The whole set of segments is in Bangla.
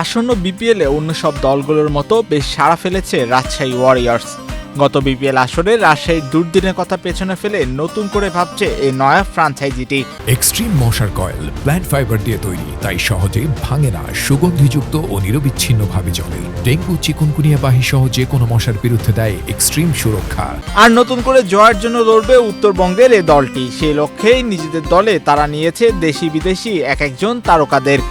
আসন্ন বিপিএলে অন্য সব দলগুলোর মতো বেশ সাড়া ফেলেছে রাজশাহী ওয়ারিয়র্স। গত বিপিএল আসরে রাজশাহীর দুর্দিনের কথা পেছনে ফেলে নতুন করে ভাবছে এই নয়া ফ্র্যাঞ্চাইজিটি। এক্সট্রিম মশার কয়েল প্ল্যান্ট ফাইবার দিয়ে তৈরি, তাই সহজে ভাঙে না, সুগন্ধিযুক্ত ও নিরবিচ্ছিন্নভাবে জ্বলে। ডেঙ্গু, চিকুনগুনিয়া বাহি সহ যে কোনো মশার বিরুদ্ধে দেয় এক্সট্রিম সুরক্ষা। আর নতুন করে জয়ের জন্য লড়বে উত্তরবঙ্গের এই দলটি। সেই লক্ষ্যেই নিজেদের দলে তারা নিয়েছে দেশি বিদেশি এক একজন তারকাদের।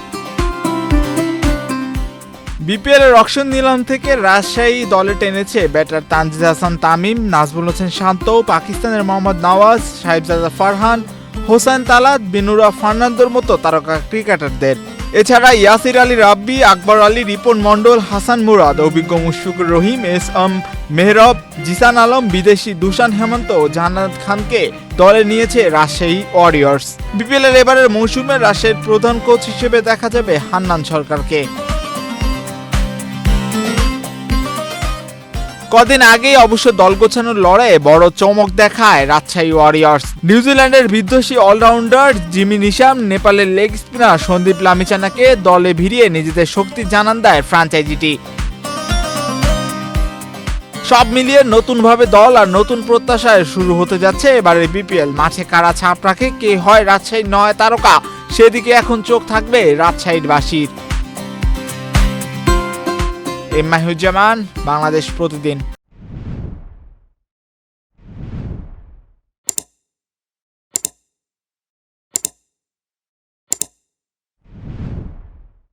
বিপিএল এর অকশন নিলাম থেকে রাজশাহী দলে টেনেছে ব্যাটার তানজিদ হাসান তামিম, নাজমুল হোসেন শান্ত, পাকিস্তানের মোহাম্মদ নওয়াজ, সাহেবজাদা ফারহান, হোসেন তালাত, বিনুরা ফার্নান্দোর মতো তারকা ক্রিকেটারদের। এছাড়া ইয়াসির আলী রাব্বি, আকবর আলী, রিপন মন্ডল, হাসান মুরাদ, অভিজ্ঞ মুশফিকুর রহিম, এস এম মেহরব, জিসান আলম, বিদেশি দুশান হেমন্ত ও জান্নাত খানকে দলে নিয়েছে রাজশাহী ওয়ারিয়র্স। বিপিএল এর এবারের মৌসুমে রাজশাহীর প্রধান কোচ হিসেবে দেখা যাবে হান্নান সরকারকে। কদিন আগেই অবশ্য দল গোছানোর লড়াইয়ে বড় চমক দেখায় রাজশাহী ওয়ারিয়র্স। নিউজিল্যান্ডের বিধ্বসী অলরাউন্ডার জিমি নিশাম, নেপালের লেগ স্পিনার সন্দীপ লামিছানাকে দলে ভিড়িয়ে নিজেদের শক্তি জানান দেয় ফ্র্যাঞ্চাইজিটি। সব মিলিয়ে নতুনভাবে দল আর নতুন প্রত্যাশায় শুরু হতে যাচ্ছে এবারের বিপিএল। মাঠে কারা ছাপ রাখে, কে হয় রাজশাহীর নয় তারকা, সেদিকে এখন চোখ থাকবে রাজশাহীর বাসীর। এম মাহিউজ্জামান, বাংলাদেশ প্রতিদিন।